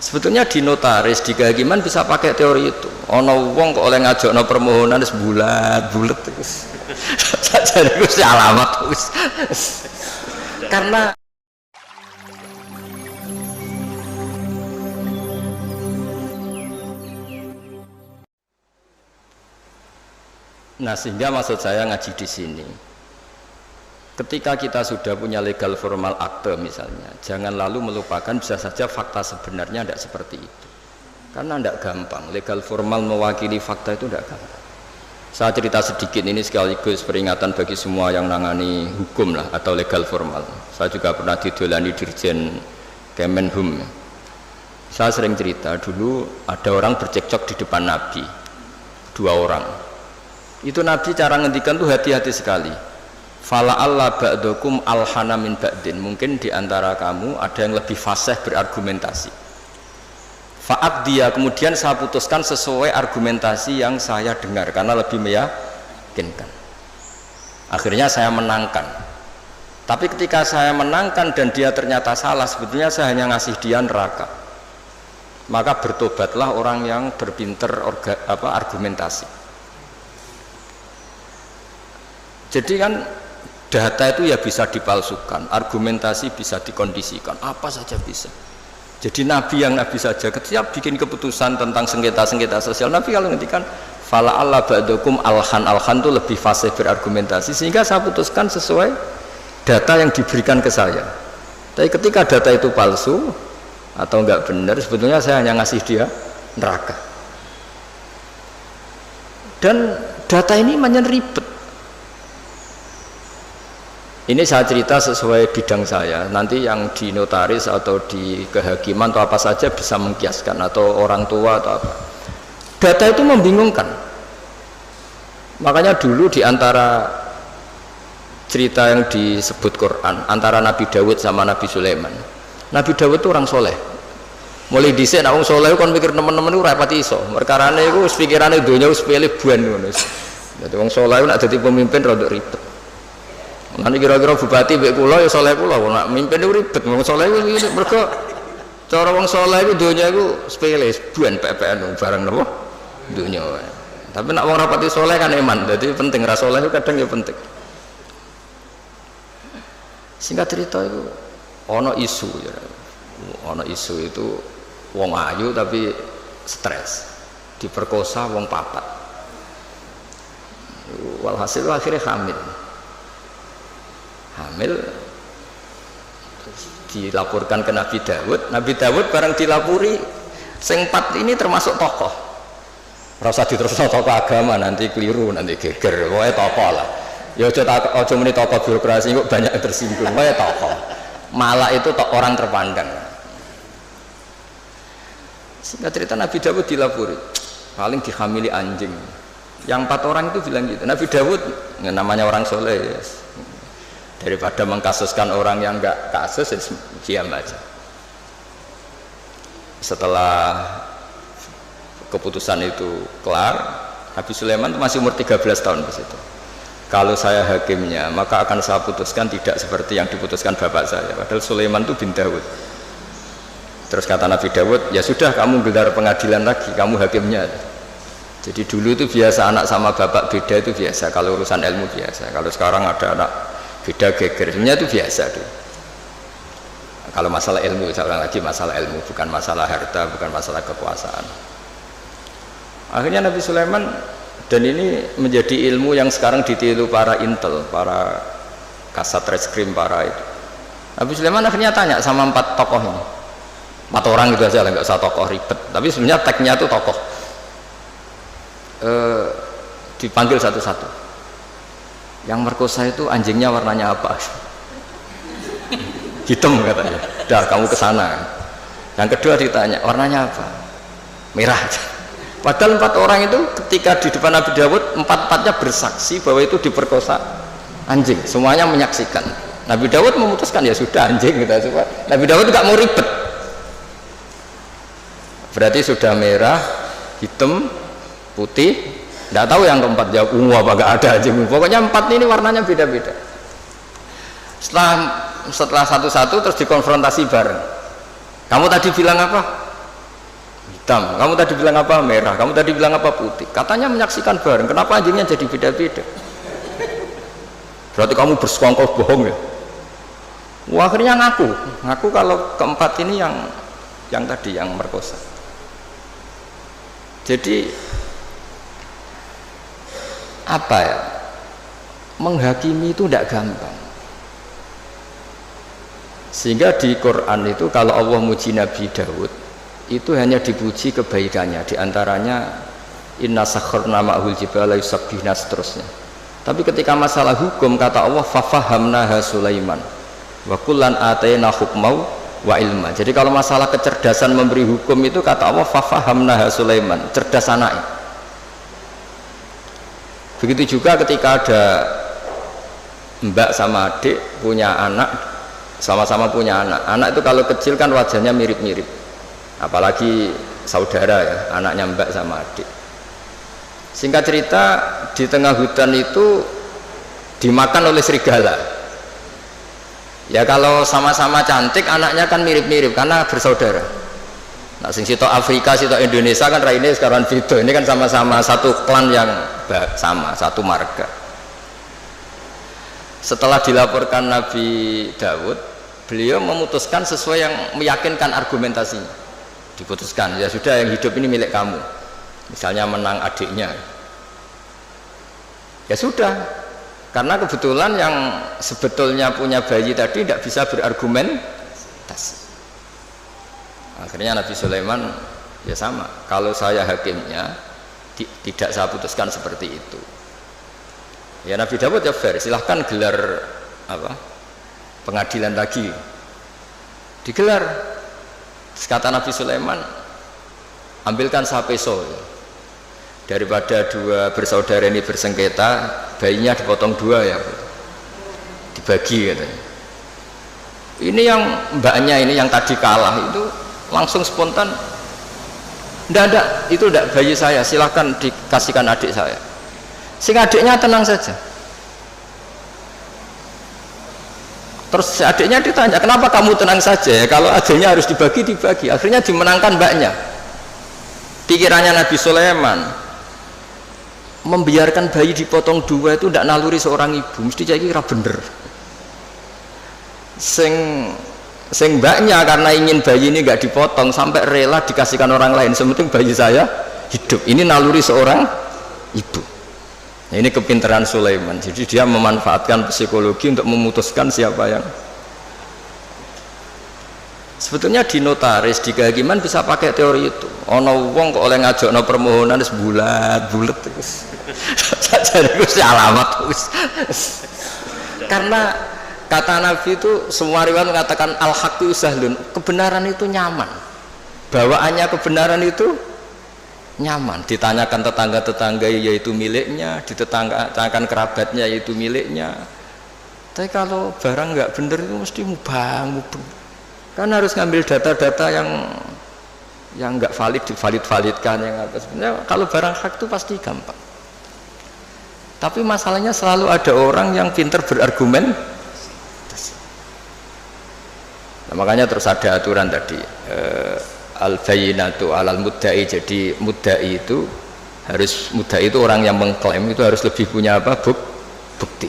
Sebetulnya di notaris, di kehakiman bisa pakai teori itu. Ono wong kok oleh ngajokno permohonan wis bulat-bulet terus. Saja niku alamat terus. Karena nah sehingga maksud saya ngaji di sini. Ketika kita sudah punya legal formal akte misalnya, jangan lalu melupakan bisa saja fakta sebenarnya tidak seperti itu. Karena tidak gampang, legal formal mewakili fakta itu tidak gampang. Saya cerita sedikit ini sekaligus peringatan bagi semua yang nangani hukum lah atau legal formal. Saya juga pernah didolani Dirjen Kemenhum. Saya sering cerita dulu ada orang bercekcok di depan Nabi, 2 orang. Itu Nabi cara ngendikan tuh hati-hati sekali. Fala alla ba'dukum alhana min ba'din, mungkin diantara kamu ada yang lebih fasih berargumentasi. Fa'ad dia, kemudian saya putuskan sesuai argumentasi yang saya dengar karena lebih meyakinkan. Akhirnya saya menangkan. Tapi ketika saya menangkan dan dia ternyata salah, sebetulnya saya hanya ngasih dia neraka. Maka bertobatlah orang yang berpinter argumentasi. Jadi kan data itu ya bisa dipalsukan, argumentasi bisa dikondisikan, apa saja bisa. Jadi Nabi yang Nabi saja ketika bikin keputusan tentang sengketa-sengketa sosial, Nabi kalau ngendikan fala alla ba'dukum alhan itu lebih fasih berargumentasi, sehingga saya putuskan sesuai data yang diberikan ke saya. Tapi ketika data itu palsu atau enggak benar, sebetulnya saya hanya ngasih dia neraka. Dan data ini banyak ribet. Ini saya cerita sesuai bidang saya. Nanti yang di notaris atau di kehakiman atau apa saja bisa mengkiaskan, atau orang tua atau apa. Data itu membingungkan. Makanya dulu di antara cerita yang disebut Quran antara Nabi Dawud sama Nabi Sulaiman. Nabi Dawud itu orang soleh. Mulai dhisik nek wong soleh kon mikir teman-teman itu rapati iso. Perkarane iku pikirane donya wis pilih buan ngono. Dadi wong soleh nek dadi pemimpin rada ribet. Nanti kira-kira bupati mbek kula ya saleh kula nak mimpin itu ribet. Wong saleh itu mergo cara wong saleh itu donya iku sepele, buan PPN barang napa donya wae. Tapi nak wong rapati saleh kan iman. Jadi penting ra saleh itu kadang ya penting. Singkat cerita itu ana isu ya. Ana isu itu wong ayu tapi stres. Diperkosa wong 4. Walhasil akhirnya hamil. Terus dilaporkan ke Nabi Dawud. Nabi Dawud bareng dilapuri sing 4 ini termasuk tokoh. Rasa diterusno tokoh agama nanti keliru, nanti geger. Pokoknya tokoh lah. Ya aja muni tokoh birokrasi kok banyak yang tersinggung. Pokoknya tokoh. Malah itu orang terpandang. Singkat cerita Nabi Dawud dilapuri paling dihamili anjing. Yang 4 orang itu bilang gitu. Nabi Dawud namanya orang soleh ya. Daripada mengkasuskan orang yang enggak kasus, diam aja. Setelah keputusan itu kelar, Nabi Sulaiman masih umur 13 tahun di situ. Kalau saya hakimnya, maka akan saya putuskan tidak seperti yang diputuskan bapak saya. Padahal Sulaiman itu bin Dawud. Terus kata Nabi Dawud, ya sudah kamu gelar pengadilan lagi, kamu hakimnya. Jadi dulu itu biasa anak sama bapak beda itu biasa. Kalau urusan ilmu biasa. Kalau sekarang ada anak beda gegernya itu biasa tuh. Kalau masalah ilmu, saya lagi masalah ilmu, bukan masalah harta, bukan masalah kekuasaan. Akhirnya Nabi Sulaiman, dan ini menjadi ilmu yang sekarang ditiru para intel, para kasat reskrim, para itu. Nabi Sulaiman akhirnya tanya sama 4 tokoh ini. 4 orang itu aja lah, nggak usah tokoh ribet. Tapi sebenarnya tagnya itu tokoh. Dipanggil satu-satu. Yang merkosa itu anjingnya warnanya apa? Hitam katanya. Dah kamu ke sana. Yang kedua ditanya, warnanya apa? Merah. Padahal 4 orang itu ketika di depan Nabi Dawud, 4-4-nya bersaksi bahwa itu diperkosa anjing. Semuanya menyaksikan. Nabi Dawud memutuskan ya sudah anjing gitu. Nabi Dawud nggak mau ribet. Berarti sudah merah, hitam, putih. Tidak tahu yang keempat jawab ungu apa gak ada aja. Pokoknya 4 ini warnanya beda-beda. Setelah satu-satu terus dikonfrontasi bareng. Kamu tadi bilang apa? hitam, kamu tadi bilang apa merah, kamu tadi bilang apa putih, katanya menyaksikan bareng, kenapa anjingnya jadi beda-beda? Berarti kamu bersekongkol bohong ya? Wah, akhirnya ngaku kalau keempat ini yang tadi yang merkosa. Jadi apa ya, menghakimi itu tidak gampang. Sehingga di Quran itu kalau Allah muji Nabi Daud itu hanya dipuji kebaikannya, diantaranya inna sakharna ma'hul jibala yusabbihna seterusnya. Tapi ketika masalah hukum kata Allah fafahamnaha Sulaiman wa kullan atayna hukmau wa ilma. Jadi kalau masalah kecerdasan memberi hukum itu kata Allah fafahamnaha Sulaiman, cerdas anaknya. Begitu juga ketika ada mbak sama adik punya anak, sama-sama punya anak. Anak itu kalau kecil kan wajahnya mirip-mirip, apalagi saudara ya, anaknya mbak sama adik. Singkat cerita, di tengah hutan itu dimakan oleh serigala. Ya kalau sama-sama cantik, anaknya kan mirip-mirip karena bersaudara. Nah, sing situ Afrika, situ Indonesia kan raine sekarang video. Ini kan sama-sama satu klan yang sama, satu marga. Setelah dilaporkan Nabi Daud, beliau memutuskan sesuai yang meyakinkan argumentasinya. Diputuskan, ya sudah yang hidup ini milik kamu. Misalnya menang adiknya, ya sudah, karena kebetulan yang sebetulnya punya bayi tadi tidak bisa berargumentasi. Akhirnya Nabi Sulaiman ya sama, kalau saya hakimnya tidak saya putuskan seperti itu. Ya Nabi Daud ya fair, silahkan gelar apa pengadilan lagi, digelar. Terus kata Nabi Sulaiman, ambilkan sapeso ya. Daripada dua bersaudara ini bersengketa, bayinya dipotong dua ya, dibagi katanya. Ini yang mbaknya ini yang tadi kalah itu langsung spontan, tidak, itu tidak bayi saya, silahkan dikasihkan adik saya. Sehingga adiknya tenang saja. Terus adiknya ditanya, kenapa kamu tenang saja ya, kalau adiknya harus dibagi. Akhirnya dimenangkan mbaknya. Pikirannya Nabi Sulaiman, membiarkan bayi dipotong dua itu tidak naluri seorang ibu, mesti jadi kira bener. Sing mbaknya karena ingin bayi ini nggak dipotong sampai rela dikasihkan orang lain, sementing bayi saya hidup. Ini naluri seorang ibu. Nah, ini kepintaran Sulaiman. Jadi dia memanfaatkan psikologi untuk memutuskan siapa yang. Sebetulnya di notaris, di kehakiman bisa pakai teori itu. Ono wong kok oleh ngajakno permohonan wis bulat terus. Saja wis alamat wis. Karena kata Nabi itu semua riwayat mengatakan al-haqqu sahlun, kebenaran itu nyaman. Bawaannya kebenaran itu nyaman. Ditanyakan tetangga-tetangga yaitu miliknya, ditanyakan kerabatnya yaitu miliknya. Tapi kalau barang nggak bener itu mesti mubang. Kan harus ngambil data-data yang nggak valid divalidkan yang apa. Sebenarnya kalau barang hak itu pasti gampang. Tapi masalahnya selalu ada orang yang pintar berargumen. Nah, makanya terus ada aturan tadi al-bayyinatu alal mudda'i. Jadi mudda'i itu orang yang mengklaim itu harus lebih punya apa? Bukti.